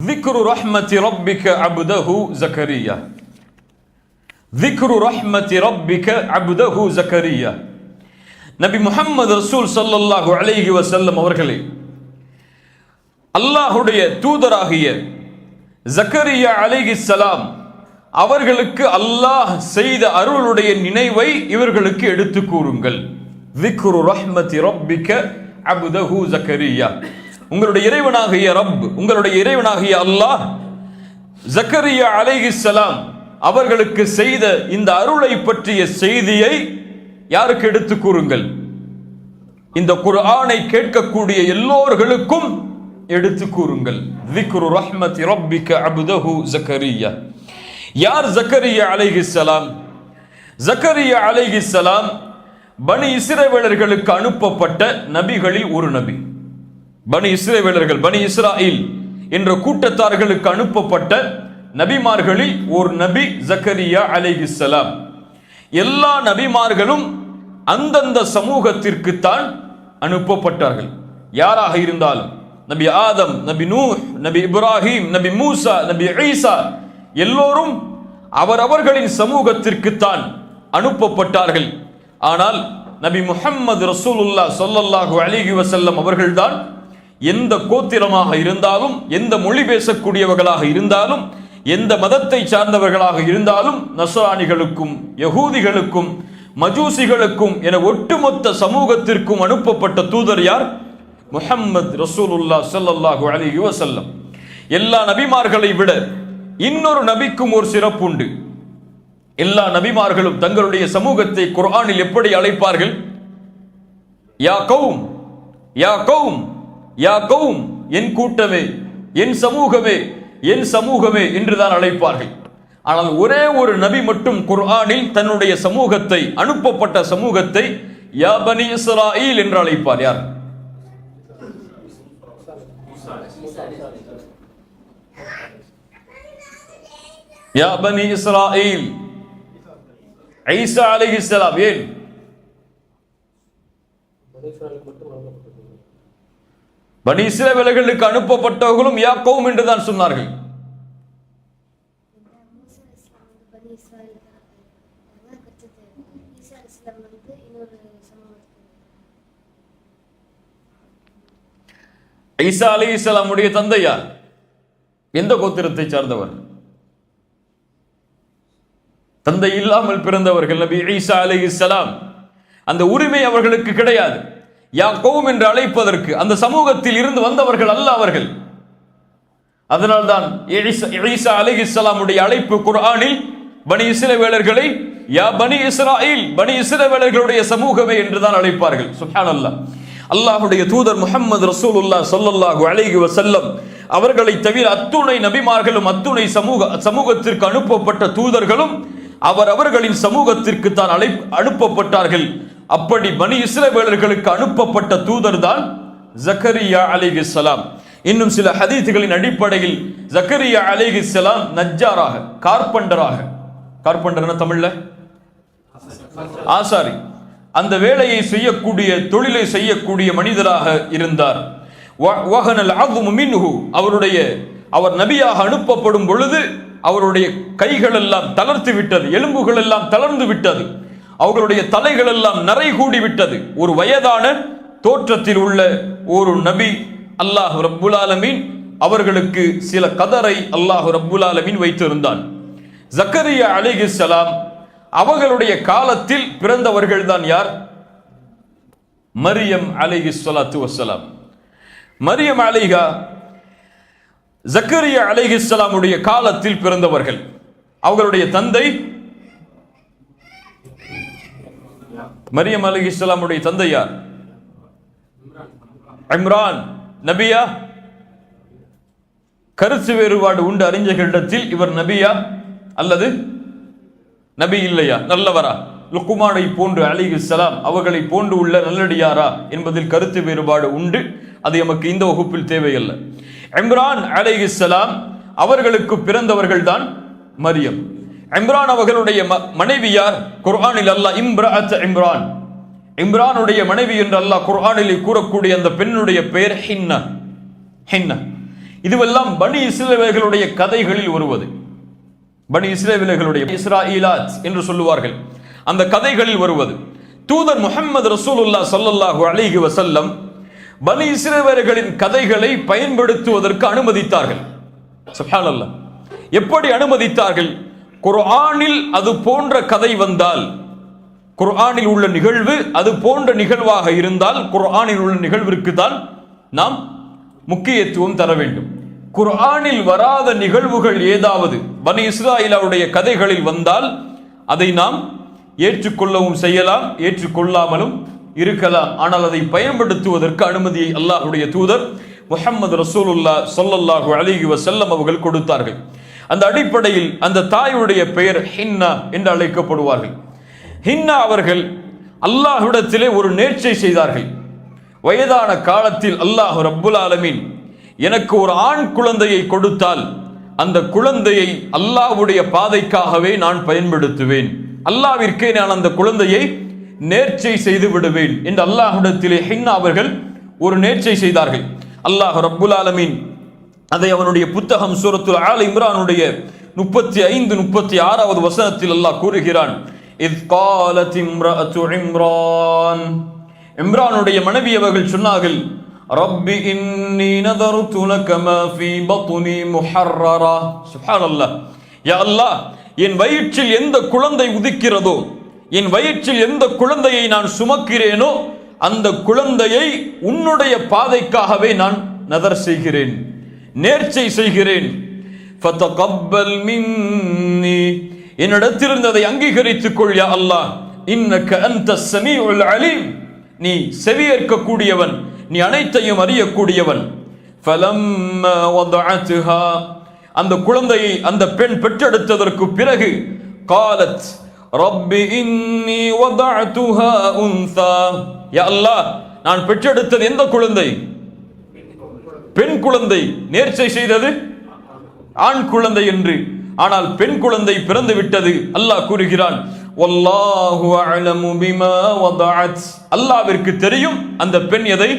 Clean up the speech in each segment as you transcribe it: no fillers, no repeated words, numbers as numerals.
ذكر رحمة ربك عبده زكريا. ذكر رحمة ربك عبده زكريا. நபி முஹம்மது ரசூல் ஸல்லல்லாஹு அலைஹி வஸல்லம் அவர்களே, அல்லாஹ்வுடைய தூதராகிய ஜக்கரியா அலைஹிஸ்ஸலாம் அவர்களுக்கு அல்லாஹ் செய்த அருளுடைய நினைவை இவர்களுக்கு எடுத்து கூறுங்கள். ذكر رحمة ربك عبده زكريا. உங்களுடைய இறைவனாகிய ரப், உங்களுடைய இறைவனாகிய அல்லாஹ் ஜக்கரியா அலைஹிஸ்ஸலாம் அவர்களுக்கு செய்த இந்த அருளை பற்றிய செய்தியை யாருக்கு எடுத்து கூறுங்கள்? இந்த குர்ஆனை கேட்கக்கூடிய எல்லோர்களுக்கும் எடுத்து கூறுங்கள். ذكر رحمة ربك عبده زكريا. யார் ஜக்கரியா அலைஹிஸ்ஸலாம்? ஜக்கரியா அலைஹிஸ்ஸலாம் பனி இஸ்ரவேலர்களுக்கு அனுப்பப்பட்ட நபிகளில் ஒரு நபி. பனி இஸ்ரவேலர்கள், பனி இஸ்ராயில் என்ற கூட்டத்தார்களுக்கு அனுப்பப்பட்ட நபிமார்களில் ஒரு நபி ஜக்கரியா அலைஹிஸ்ஸலாம். எல்லா நபிமார்களும் அந்தந்த சமூகத்திற்கு தான் அனுப்பப்பட்டார்கள். யாராக இருந்தாலும், நபி ஆதம், நபி நூஹ், நபி இப்ராஹிம், நபி மூசா, நபி ஈசா எல்லோரும் அவரவர்களின் சமூகத்திற்கு தான் அனுப்பப்பட்டார்கள். ஆனால் நபி முஹம்மது ரசூலுல்லாஹ் ஸல்லல்லாஹு அலைஹி வஸல்லம் அவர்கள்தான் எந்த கோத்திரமாக இருந்தாலும், எந்த மொழி பேசக்கூடியவர்களாக இருந்தாலும், எந்த மதத்தை சார்ந்தவர்களாக இருந்தாலும், நஸ்ரானிகளுக்கும் யகூதிகளுக்கும் மஜூசிகளுக்கும் என ஒட்டுமொத்த சமூகத்திற்கும் அனுப்பப்பட்ட தூதர் யார்? முஹம்மது ரசூலுல்லாஹ் ஸல்லல்லாஹு அலைஹி வஸல்லம். எல்லா நபிமார்களை விட இன்னொரு நபிக்கும் ஒரு சிறப்பு உண்டு. எல்லா நபிமார்களும் தங்களுடைய சமூகத்தை குர்ஆனில் எப்படி அழைப்பார்கள்? யா கௌம், யா கௌம், யா கௌம், என் கூட்டமே, என் சமூகமே, என் சமூகமே என்றுதான் அழைப்பார்கள். ஆனால் ஒரே ஒரு நபி மட்டும் குர்ஆனில் தன்னுடைய சமூகத்தை, அனுப்பப்பட்ட சமூகத்தை யா பனி இஸ்ராயில் என்று அழைப்பார். யார்? யா பனி இஸ்ராயில், ஈசா அலைஹிஸ்ஸலாம். ஏன்? பனி இஸ்ரவேலர்களுக்கு அனுப்பப்பட்டவர்களும் யா கௌம் என்று தான் சொன்னார்கள். ஈசா அலைஹிஸ்ஸலாமுடைய தந்தை யார்? எந்த கோத்திரத்தை சார்ந்தவர்? தந்தை இல்லாமல் பிறந்தவர்கள் நபி ஈசா அலைஹிஸ்ஸலாம். அந்த உரிமை அவர்களுக்கு கிடையாது. யா கௌம் என்று அழைப்பதற்கு அந்த சமூகத்தில் இருந்து வந்தவர்கள் அல்ல அவர்கள். அதனால்தான் ஈசா அலைஹிஸ்ஸலாமுடைய அழைப்பு குர்ஆனில் பனி இஸ்ரவேலர்களை யா பனி இஸ்ராயில், பனி இஸ்ரவேலர்களுடைய சமூகமே என்றுதான் அழைப்பார்கள். சுப்ஹானல்லாஹ். அல்லாஹ்வுடைய தூதர் முஹம்மது ரசூலுல்லாஹ் ஸல்லல்லாஹு அலைஹி வஸல்லம் அவர்களை தவிர அத்துணை நபிமார்களும் அத்துணை சமூகத்திற்கு அனுப்பப்பட்ட தூதர்களும் அவரவர்களின் சமூகத்திற்கு தான் அனுப்பப்பட்டார்கள். அப்படி பனி இஸ்ரவேலர்களுக்கு அனுப்பப்பட்ட தூதர் தான் ஜக்கரியா அலைஹிஸ்ஸலாம். இன்னும் சில ஹதீஸ்களின் அடிப்படையில் ஜக்கரியா அலைஹிஸ்ஸலாம் நஜ்ஜாராக, கார்பெண்டராக, கார்பெண்டர்னா தமிழ்ல ஆசாரி, அந்த வேலையை செய்யக்கூடிய, தொழிலை செய்யக்கூடிய மனிதராக இருந்தார். அவர் நபியாக அனுப்பப்படும் பொழுது அவருடைய கைகள் எல்லாம் தளர்த்து விட்டது, எலும்புகள் எல்லாம் தளர்ந்து விட்டது, அவர்களுடைய தலைகள் எல்லாம் நரை கூடி விட்டது. ஒரு வயதான தோற்றத்தில் உள்ள ஒரு நபி அல்லாஹ் ரப்புல் ஆலமீன் அவர்களுக்கு சில கதரை அல்லாஹ் ரப்புல் ஆலமீன் வைத்திருந்தான். ஜக்கரியா அலைஹிஸ்ஸலாம் அவர்களுடைய காலத்தில் பிறந்தவர்கள் தான் யார்? மரியம் அலைஹிஸ்ஸலாத்து வஸ்ஸலாம். மரியம் அலைஹா ஜக்கரியா அலைஹிஸ்ஸலாமுடைய காலத்தில் பிறந்தவர்கள். அவர்களுடைய தந்தை மரியம் அலைஹிஸ்ஸலாமுடைய தந்தை யார்? இம்ரான் நபியா? கருத்து வேறுபாடு உண்டு அறிஞர்களிடத்தில். இவர் நபியா அல்லது நபி இல்லையா, நல்லவரா, லுக்மானை போன்று அலைஹிஸ்ஸலாம் அவர்களை போன்று உள்ள நல்லடியாரா என்பதில் கருத்து வேறுபாடு உண்டு. அது நமக்கு இந்த வகுப்பில் தேவையல்ல. இம்ரான் அலைஹிஸ்ஸலாம் அவர்களுக்கு பிறந்தவர்கள் தான் மரியம். இம்ரான் அவர்களுடைய மனைவி யார்? குர்ஆனில் அல்லாஹ் இம்ரஅத் இம்ரான், இம்ரானுடைய மனைவி என்று அல்லாஹ் குர்ஆனில் கூறக்கூடிய அந்த பெண்ணுடைய பெயர் ஹின்னா. ஹின்னா இதுவெல்லாம் பனி இஸ்ரவேலர்களுடைய கதைகளில் வருவது. பனி இஸ்ரவேலர்களுடைய இஸ்ராஈலாத் என்று சொல்லுவார்கள், அந்த கதைகளில் வருவது. தூதர் முஹம்மது ரசூலுல்லாஹ் ஸல்லல்லாஹு அலைஹி வஸல்லம் பனி இஸ்ரவேலர்களின் கதைகளை பயன்படுத்துவதற்கு அனுமதித்தார்கள். சுப்ஹானல்லாஹ். எப்படி அனுமதித்தார்கள்? குர்ஆனில் அது போன்ற கதை வந்தால், குர்ஆனில் உள்ள நிகழ்வு அது போன்ற நிகழ்வாக இருந்தால் குர்ஆனில் உள்ள நிகழ்விற்கு தான் நாம் முக்கியத்துவம் தர வேண்டும். குர்ஆனில் வராத நிகழ்வுகள் ஏதாவது பனி இஸ்ராயீலுடைய கதைகளில் வந்தால் அதை நாம் ஏற்றுக்கொள்ளவும் செய்யலாம், ஏற்றுக்கொள்ளாமலும் இருக்கலாம். ஆனால் அதை பயன்படுத்துவதற்கு அனுமதியை அல்லாஹ்வுடைய தூதர் முஹம்மது ரசூலுல்லாஹ் ஸல்லல்லாஹு அலைஹி வஸல்லம் அவர்கள் கொடுத்தார்கள். அந்த அடிப்படையில் அந்த தாயுடைய பெயர் ஹின்னா என்று அழைக்கப்படுவார்கள். ஹின்னா அவர்கள் அல்லாஹ்விடத்திலே ஒரு நேர்ச்சை செய்தார்கள். வயதான காலத்தில் அல்லாஹ் ரப்புல் ஆலமீன் எனக்கு ஒரு ஆண் குழந்தையை கொடுத்தால் அந்த குழந்தையை அல்லாஹ்வுடைய பாதைக்காகவே நான் பயன்படுத்துவேன், அல்லாஹ்விற்கே நான் அந்த குழந்தையை நேர்ச்சை செய்து விடுவேன் என்று அல்லாஹ்விடத்திலே ஹின்னா அவர்கள் ஒரு நேர்ச்சை செய்தார்கள். அல்லாஹ் ரப்புல் ஆலமீன் அதை அவனுடைய புத்தகம் சூரத்துல் ஆல் இம்ரானுடைய 35-36வது வசனத்தில் அல்லாஹ் கூறுகிறான், இத் காலத் இம்ரஅத்து இம்ரான், இம்ரானுடைய மனைவி அவர்கள் சொன்னார்கள், ரப்பி இன்னி நதர்து லக மா ஃபீ பத்னி முஹர்ரரா. சுப்ஹானல்லாஹ். யா அல்லாஹ், என் வயிற்றில் எந்த குழந்தை உதிக்கிறதோ, என் வயிற்றில் எந்த குழந்தையை நான் சுமக்கிறேனோ அந்த குழந்தையை உன்னுடைய பாதைக்காகவே நான் நதர் செய்கிறேன், நேர்ச்சை செய்கிறேன். ஃபதகப்பல் மின்னி, என்னிடத்திலிருந்து அதை அங்கீகரித்துக் கொள் யா அல்லாஹ். இன்னக அன்தஸ் ஸமீஉல் அலீம், நீ செவியேற்கக்கூடியவன், நீ அனைத்தையும் அறியக்கூடியவன். ஃபலம்மா வதஅத்ஹா, அந்த குழந்தையை அந்த பெண் பெற்றெடுத்ததற்கு பிறகு காலத் ரப்பி இன்னி வதஅதுஹா உன்ஸா, யா அல்லாஹ், நான் பெற்றெடுத்தது எந்த குழந்தை? பெண் குழந்தை. நேர்ச்சை செய்தது ஆண் குழந்தை என்று. ஆனால் பெண் குழந்தை பிறந்து விட்டது. அல்லாஹ் கூறுகிறான், வல்லாஹு அஅலமு பிமா வதஅத், அல்லாஹ்விற்கு தெரியும் அந்த பெண் எதை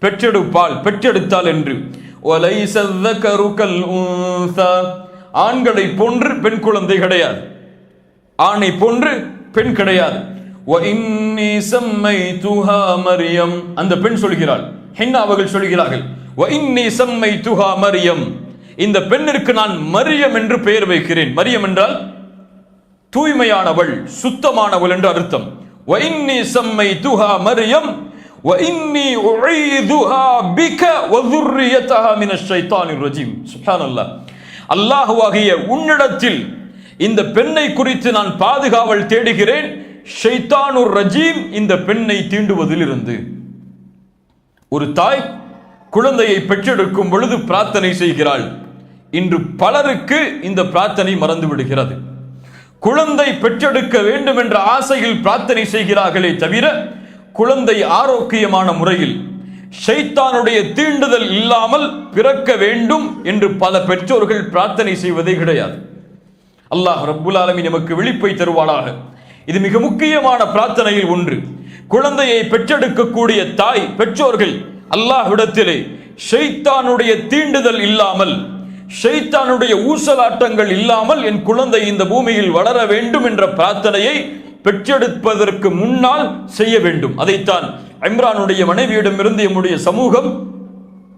பெற்றெடுப்பாள், பெற்றெடுத்தாள் என்று. வலைஸ ذكر كالانثى, ஆண்களை போன்று பெண் குழந்தை கிடையாது, ஆணை போன்று பெண் கிடையாது. واني سميتها مريم, அந்த பெண் சொல்கிறாள், ஹின்னா அவர்கள் சொல்கிறார்கள், واني سميتها مريم, இந்த பெண்ணிற்கு நான் மரியம் என்று பெயர் வைக்கிறேன். மரியம் என்றால் தூய்மையானவள், சுத்தமானவள் என்று அர்த்தம். واني سميتها مريم واني اعيذها بك وذريتها من الشيطان الرجيم. சுப்ஹானல்லாஹ். அல்லாஹ்வாகிய உன்னிடத்தில் இந்த பெண்ணை குறித்து நான் பாதுகாவல் தேடுகிறேன், ஷைத்தானுர் ரஜீம் இந்த பெண்ணை தீண்டுவதிலிருந்து. ஒரு தாய் குழந்தையை பெற்றெடுக்கும் பொழுது பிரார்த்தனை செய்கிறாள். இன்று பலருக்கு இந்த பிரார்த்தனை மறந்து விடுகிறது. குழந்தை பெற்றெடுக்க வேண்டும் என்ற ஆசையில் பிரார்த்தனை செய்கிறார்களே தவிர குழந்தை ஆரோக்கியமான முறையில் ஷைத்தானுடைய தீண்டுதல் இல்லாமல் பிறக்க வேண்டும் என்று பல பெற்றோர்கள் பிரார்த்தனை செய்வதே கிடையாது. அல்லாஹ் ரப்புல் ஆலமீன் நமக்கு விழிப்பை தருவானாக. இது மிக முக்கியமான பிரார்த்தனையில் ஒன்று. குழந்தையை பெற்றெடுக்கக்கூடிய தாய் பெற்றோர்கள் அல்லாஹ்விடத்திலே ஷைத்தானுடைய தீண்டுதல் இல்லாமல், ஷைத்தானுடைய ஊசலாட்டங்கள் இல்லாமல் என் குழந்தை இந்த பூமியில் வளர வேண்டும் என்ற பிரார்த்தனையை பெற்றெடுப்பதற்கு முன்னால் செய்ய வேண்டும். அதைத்தான் இம்ரானுடைய மனைவியிடமிருந்து நம்முடைய சமூகம்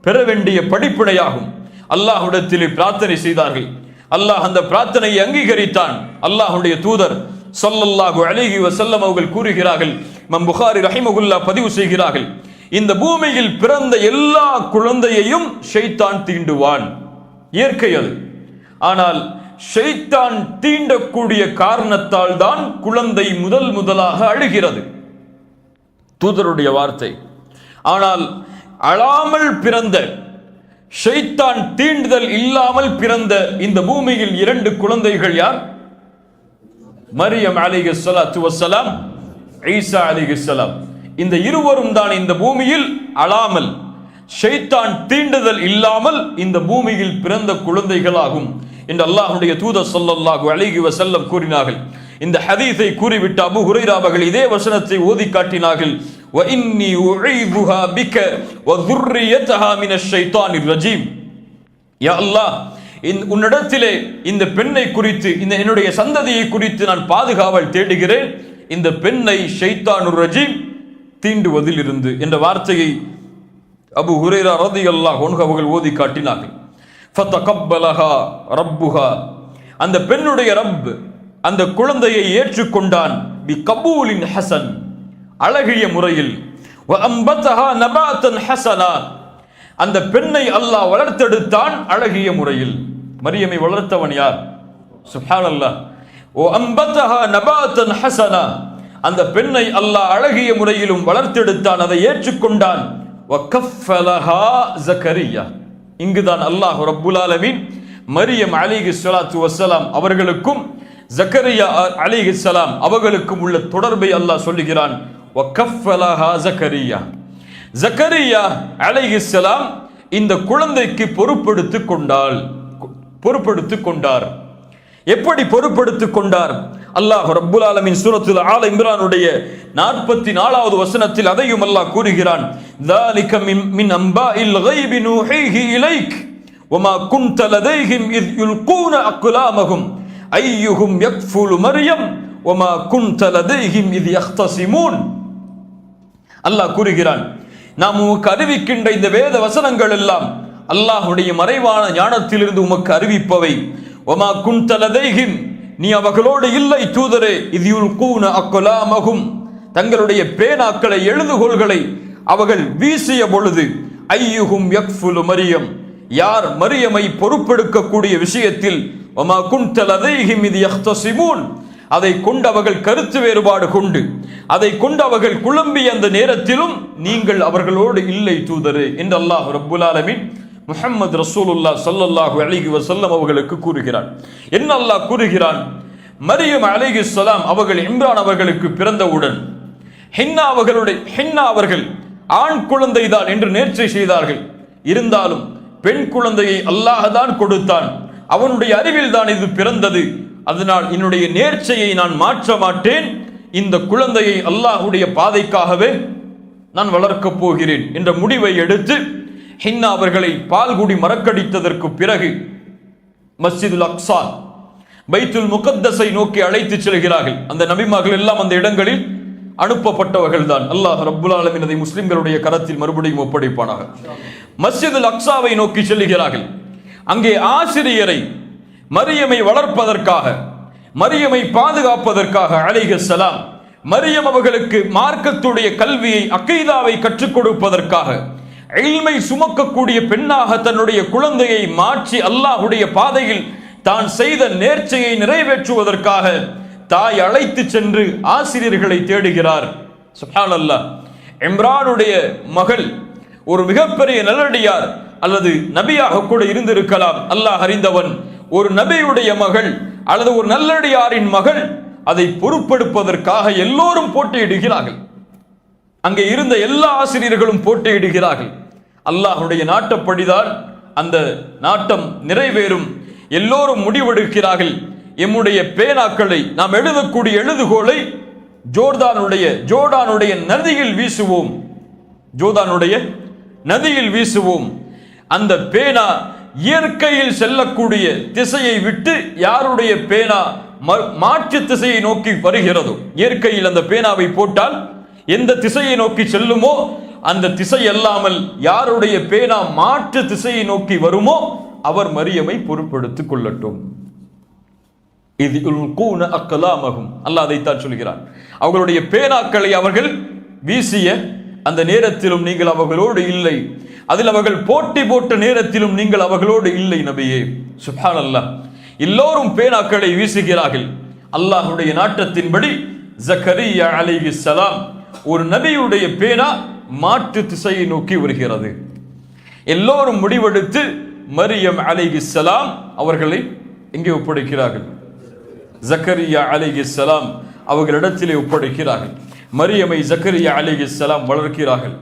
பெற வேண்டிய படிப்பினையாகும். அல்லாஹ்விடத்திலே பிரார்த்தனை செய்தார்கள். அல்லாஹ் அந்த பிரார்த்தனையை அங்கீகரித்தான். அல்லாஹ்வுடைய தூதர் ஸல்லல்லாஹு அலைஹி வஸல்லம் அவர்கள் கூறுகிறார்கள், இமாம் புகாரி ரஹிமஹுல்லாஹ் பதிவு செய்கிறார்கள், இந்த பூமியில் பிறந்த எல்லா குழந்தையையும் ஷைத்தான் தீண்டுவான், இயற்கை அது. ஆனால் ஷைத்தான் தீண்டக்கூடிய காரணத்தால் தான் குழந்தை முதலாக அழுகிறது, தூதருடைய வார்த்தை. ஆனால் அழாமல் பிறந்த, ஷைத்தான் தீண்டுதல் இல்லாமல் பிறந்த இந்த பூமியில் 2 குழந்தைகள் யார்? மரியம் அலைஹிஸ்ஸலாத்து வஸ்ஸலாம், ஈசா அலைஹிஸ்ஸலாம். இந்த இருவரும் தான் இந்த பூமியில் அழாமல், ஷைத்தான் தீண்டுதல் இல்லாமல் இந்த பூமியில் பிறந்த குழந்தைகளாகும் என்று அல்லாஹ்வுடைய தூதர் ஸல்லல்லாஹு அலைஹி வஸல்லம் கூறினார்கள். இந்த ஹதீஸை கூறிவிட்டு அபூ ஹுரைரா அவர்கள் இதே வசனத்தை ஓதி காட்டினார்கள், وَإِنِّي أُعِيذُهَا بِكَ وَذُرِّيَّتَهَا مِنَ الشَّيْطَانِ الرَّجِيمِ. யா அல்லாஹ், உன்னிடத்திலே இந்த பெண்ணை குறித்து, இந்த என்னுடைய சந்ததியை குறித்து நான் பாதுகாவல் தேடுகிறேன், இந்த பெண்ணை ஷைத்தானுர் ரஜீம் தீண்டுவதில் இருந்து என்ற வார்த்தையை அபு ஹுரைரா ரலியல்லாஹு அன்ஹு அவர்கள் ஓதி காட்டினார்கள். ஃபதகப்பலஹா ரப்புஹா, அந்த பெண்ணுடைய ரப் அந்த குழந்தையை ஏற்றுக்கொண்டான். பி கபூலின் ஹசன், அழகிய முறையில். வ அம்பதஹா நபாத்தன் ஹசனா, அந்த பெண்ணை அல்லாஹ் வளர்த்தெடுத்தான் அழகிய முறையில். மரியமை வளர்த்தவன் யார்? சுப்ஹானல்லாஹ். வ அம்பதஹா நபாத்தன் ஹசனா, அந்த பெண்ணை அல்லாஹ் அழகிய முறையிலும் வளர்த்தெடுத்தான், அதை ஏற்றுக்கொண்டான். வ கஃபலஹா ஜக்கரியா, இங்குதான் அல்லாஹ் ரப்புல் ஆலமீன் மரியம் அலைஹிஸ்ஸலாத்து வஸ்ஸலாம் அவர்களுக்கும் ஜக்கரியா அலைஹிஸ்ஸலாம் அவர்களுக்கும் உள்ள தொடர்பை அல்லாஹ் சொல்லுகிறான். வ கஃபலஹா ஜக்கரியா, ஜக்கரியா அலைஹிஸ்ஸலாம் இந்த குழந்தைக்கு பொறுப்பெடுத்துக் கொண்டார். எப்படி பொறுப்பெடுத்துக் கொண்டார்? அல்லாஹ் ரப்புல் ஆலமீன் சூரத்துல் ஆல இம்ரானுடைய 44வது வசனத்தில் அதையும் அல்லாஹ் கூறுகிறான். ذَلِكَ مِنْ أَنْبَاءِ الْغَيْبِ نُوحِيهِ إِلَيْكَ وَمَا كُنْتَ لَدَيْهِمْ إِذْ يُلْقُونَ أَقْلَامَهُمْ أَيُّهُمْ يَكْفُلُ مَرْيَمَ وَمَا كُنْتَ لَدَيْهِمْ إِذْ يَخْتَصِمُونَ. அல்லாஹ் கூறுகிறான், நாம் உமக்கு அறிவிக்கின்ற இந்த வேத வசனங்கள் எல்லாம் அல்லாஹ்வுடைய மறைவான ஞானத்திலிருந்து உமக்கு அறிவிப்பவை. வமா குன்த லதைஹிம், நீ அவர்களோடு இல்லை தூதரே. இத் யுல்கூன அக்லாமஹும், தங்களுடைய பேனாக்களை எழுதுகோள்களை அவர்கள் வீசிய பொழுது. ஐயுஹும் யக்ஃபுலு மரியம், யார் மரியமை பொறுப்பெடுக்கக்கூடிய விஷயத்தில். வமா குன்த லதைஹிம் இத் யஹ்தஸிமூன், அதை கொண்டு அவர்கள் கருத்து வேறுபாடு கொண்டு அதை கொண்டு அவர்கள் குழம்பிய அந்த நேரத்திலும் நீங்கள் அவர்களோடு இல்லை தூதரே என்று அல்லாஹ் ரப்புல் ஆலமீன் முஹம்மது ரசூலுல்லாஹ் ஸல்லல்லாஹு அலைஹி வஸல்லம் அவர்களுக்கு கூறுகிறான். என்ன அல்லாஹ் கூறுகிறான்? மரியம் அலைஹிஸ்ஸலாம் அவர்கள் இம்ரான் அவர்களுக்கு பிறந்தவுடன் ஹின்னா அவர்கள் ஆண் குழந்தை தான் என்று நேர்ச்சை செய்தார்கள். இருந்தாலும் பெண் குழந்தையை அல்லாஹ் தான் கொடுத்தான், அவனுடைய அறிவில் தான் இது பிறந்தது. அதனால் என்னுடைய நேர்ச்சையை நான் மாற்ற மாட்டேன், இந்த குழந்தையை அல்லாஹ்வுடைய பாதைக்காகவே நான் வளர்க்கப் போகிறேன் என்ற முடிவை எடுத்து ஹின்னா அவர்களை பால்குடி மறக்கடித்ததற்கு பிறகு மஸ்ஜிதுல் அக்ஸா, பைத்துல் முகத்தஸை நோக்கி அழைத்து செல்கிறார்கள். அந்த நபிமார்கள் எல்லாம் அந்த இடங்களில் அனுப்பப்பட்டவர்கள் தான். அல்லாஹ் ரப்புல் ஆலமீன் அதை முஸ்லிம்களுடைய கரத்தில் மறுபடியும் ஒப்படைப்பானாக. மஸ்ஜிதுல் அக்ஸாவை நோக்கி செல்கிறார்கள். அங்கே ஆசிரியரை மரியமை வளர்ப்பதற்காக, மரியமை பாதுகாப்பதற்காக அலைஹிஸ்ஸலாம், மரியம் அவர்களுக்கு மார்க்கத்துடைய கல்வியை, அகீதாவை கற்றுக் கொடுப்பதற்காக, இல்மை சுமக்கக்கூடிய பெண்ணாக தன்னுடைய குழந்தையை மாற்றி அல்லாஹ்வுடைய பாதையில் தான் செய்த நேர்ச்சையை நிறைவேற்றுவதற்காக தாய் அழைத்து சென்று ஆசிரியர்களை தேடுகிறார். சுப்ஹானல்லாஹ். இம்ரானுடைய மகள் ஒரு மிகப்பெரிய நல்லடியார் அல்லது நபியாக கூட இருந்திருக்கலாம், அல்லாஹ் அறிந்தவன். ஒரு நபியுடைய மகள் அல்லது ஒரு நல்லடியாரின் மகள், அதை பொறுப்பெடுப்பதற்காக எல்லோரும் போட்டியிடுகிறார்கள். அங்கே இருந்த எல்லா ஆசிரியர்களும் போட்டியிடுகிறார்கள். அல்லாஹ்வுடைய நாட்டப்படிதான் அந்த நாட்டம் நிறைவேறும். எல்லோரும் முடிவெடுக்கிறார்கள், எம்முடைய பேனாக்களை, நாம் எழுதக்கூடிய எழுதுகோலை ஜோர்டானுடைய நதியில் வீசுவோம், ஜோர்டானுடைய நதியில் வீசுவோம். அந்த பேனா இயற்கையில் செல்லக்கூடிய திசையை விட்டு யாருடைய பேனா மாற்று திசையை நோக்கி வருகிறதோ, இயற்கையில் அந்த பேனாவை போட்டால் எந்த திசையை நோக்கி செல்லுமோ அந்த திசை அல்லாமல் யாருடைய பேனா மாற்று திசையை நோக்கி வருமோ அவர் மரியமை பொறுப்பெடுத்துக் கொள்ளட்டும். இது அக்கலாமகும், அல்லாஹ் அதைத்தான் சொல்கிறான். அவர்களுடைய பேனாக்களை அவர்கள் வீசிய அந்த நேரத்திலும் நீங்கள் அவர்களோடு இல்லை, அதில் அவர்கள் போட்டி போட்ட நேரத்திலும் நீங்கள் அவர்களோடு இல்லை நபியே. சுப்ஹானல்லாஹ். எல்லோரும் பேனாக்களை வீசுகிறார்கள். அல்லாஹ்வுடைய நாட்டத்தின்படி ஜக்கரியா அலைஹிஸ்ஸலாம் ஒரு நபியுடைய பேனா மாற்று திசையை நோக்கி வருகிறது. எல்லோரும் முடிவெடுத்து மரியம் அலைஹிஸ்ஸலாம் அவர்களை எங்கே ஒப்படைக்கிறார்கள்? ஜக்கரியா அலைஹிஸ்ஸலாம் அவர்களிடத்திலே ஒப்படைக்கிறார்கள். மரியமை ஜக்கரியா அலைஹிஸ்ஸலாம் வளர்க்கிறார்கள்.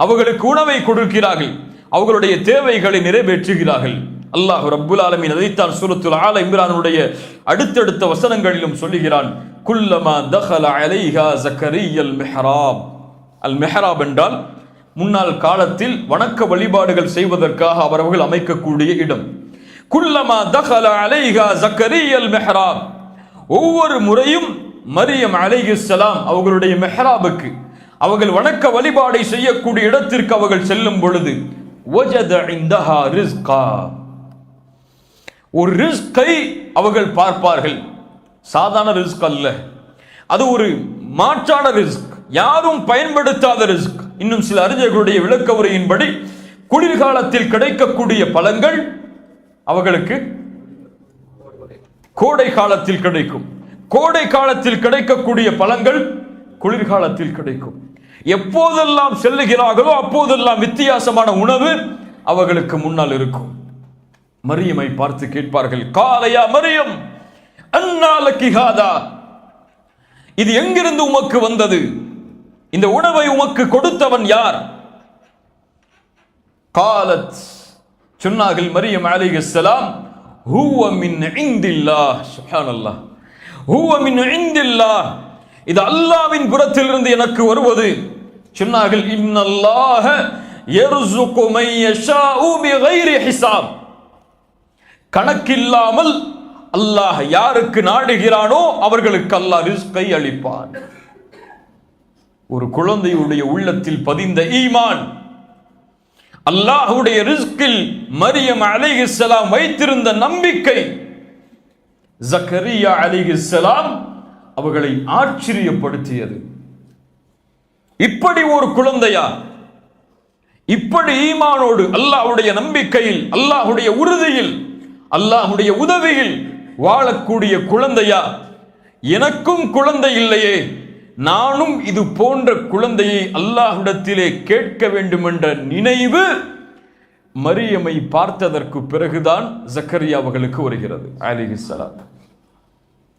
அவர்களுக்கு உணவை கொடுக்கிறார்கள், அவர்களுடைய தேவைகளை நிறைவேற்றுகிறார்கள். அல்லாஹ் ரப்புல் ஆலமீன் அதைத்தான் சூரத்துல் ஆல இம்ரானுடைய அடுத்தடுத்த வசனங்களிலும் சொல்லுகிறான். குல்லமா தഖல அலைஹா ஜக்கரியா அல் மிஹ்ராப். அல் மிஹ்ராப் என்றால் முன்னாள் காலத்தில் வணக்க வழிபாடுகள் செய்வதற்காக அவர்கள் அமைக்கக்கூடிய இடம். குல்லமா தகல அலைஹா ஜக்கரியல் மெஹ்ராப், ஒவ்வொரு முறையும் மரியம் அலைஹிஸ்ஸலாம் அவர்களுடைய மெஹ்ராபுக்கு, அவர்கள் வணக்க வழிபாடை செய்யக்கூடிய இடத்திற்கு அவர்கள் செல்லும் பொழுது வஜத இந்தஹா ரிஸ்கா, ஒரு ரிஸ்கை அவர்கள் பார்ப்பார்கள். சாதாரண ரிஸ்க் அல்ல, அது ஒரு மாற்றான ரிஸ்க், யாரும் பயன்படுத்தாத ரிஸ்க். இன்னும் சில அறிஞர்களுடைய விளக்க உரையின்படி குளிர்காலத்தில் கிடைக்கக்கூடிய பழங்கள் அவர்களுக்கு கோடை காலத்தில் கிடைக்கும், கோடை காலத்தில் கிடைக்கக்கூடிய பழங்கள் குளிர்காலத்தில் கிடைக்கும். எப்போதெல்லாம் செல்லுகிறார்களோ அப்போதெல்லாம் வித்தியாசமான உணவு அவர்களுக்கு முன்னால் இருக்கும். மரியமை பார்த்து கேட்பார்கள், காலையா மரியம் அன்னா லக்கி ஹாதா, இது எங்கிருந்து உமக்கு வந்தது, இந்த உணவை உமக்கு கொடுத்தவன் யார்? காலத், சொன்னார்கள் மரியம் அலைஹிஸ்ஸலாம், ஹுவ மின் இந்தில்லாஹ். சுப்ஹானல்லாஹ், ஹுவ மின் இந்தில்லாஹ், இது அல்லாஹ்வின் புறத்திலிருந்து எனக்கு வருவது. சொன்னார்கள், இன்னல்லாஹ யர்ஸுகு மை யஷாஉ பிகைரி ஹிசாப், கணக்கில்லாமல் அல்லாஹ் யாருக்கு நாடுகிறானோ அவர்களுக்கு அல்லாஹ் ரிஸ்கை அளிப்பான். ஒரு குழந்தையுடைய உள்ளத்தில் பதிந்த ஈமான், அல்லாஹ்வுடைய ரிஸ்கில் மரியம் அலைஹிஸ்ஸலாம் வைத்திருந்த நம்பிக்கை, ஜக்கரியா அலைஹிஸ்ஸலாம் அவர்களை ஆச்சரியப்படுத்தியது. இப்படி ஒரு குழந்தையா, இப்படி ஈமானோடு அல்லாஹ்வுடைய நம்பிக்கையில், அல்லாஹ்வுடைய உறுதியில், அல்லாஹ்வுடைய உதவியில் வாழக்கூடிய குழந்தையா? எனக்கும் குழந்தை இல்லையே, நானும் இது போன்ற குழந்தையை அல்லாஹ்விடத்திலே கேட்க வேண்டும் என்ற நினைவு மரியமை பார்த்ததற்கு பிறகுதான் ஜக்கரியா அவர்களுக்கு வருகிறது அலைஹிஸ்ஸலாம்.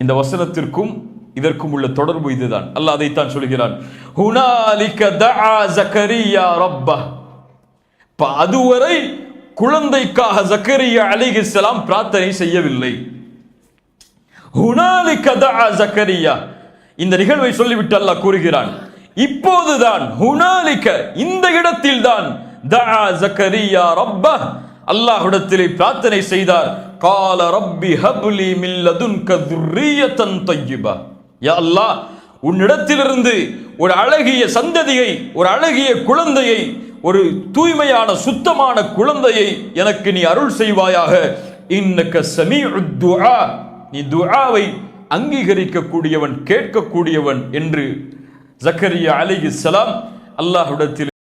இந்த வசனத்திற்கும் இதற்கும் உள்ள தொடர்பு இதுதான். அல்லாஹ் அதைத்தான் சொல்கிறான், ஹுனாலிக தஆ ஜக்கரியா ரப்பஹ். அதுவரை குழந்தைக்காக ஜக்கரியா அலைஹிஸ்ஸலாம் பிரார்த்தனை செய்யவில்லை. ஹுனாலிக தஆ ஜக்கரியா, இந்த நிகழ்வை சொல்லிவிட்டு அல்லாஹ் கூறுகிறான், இப்போதுதான் ஹுனாலிக, இந்த இடத்தில் தான் தஆ ஜக்கரியா ரப்பஹ், அல்லாஹ்விடத்திலே பிரார்த்தனை செய்தார். கால ரப்பி ஹப்லி மின் லதுன்க துர்ரியத்தன் தய்யிபா, யா அல்லாஹ், உன்னிடத்திலிருந்து ஒரு அழகிய சந்ததியை, ஒரு அழகிய குழந்தையை, ஒரு தூய்மையான சுத்தமான குழந்தையை எனக்கு நீ அருள் செய்வாயாக. இன்னக ஸமீஉத் துஆ, நீ துஆவை அங்கீகரிக்கக்கூடியவன், கேட்கக்கூடியவன் என்று ஜக்கரியா அலைஹிஸ்ஸலாம் அல்லாஹ்விடத்தில்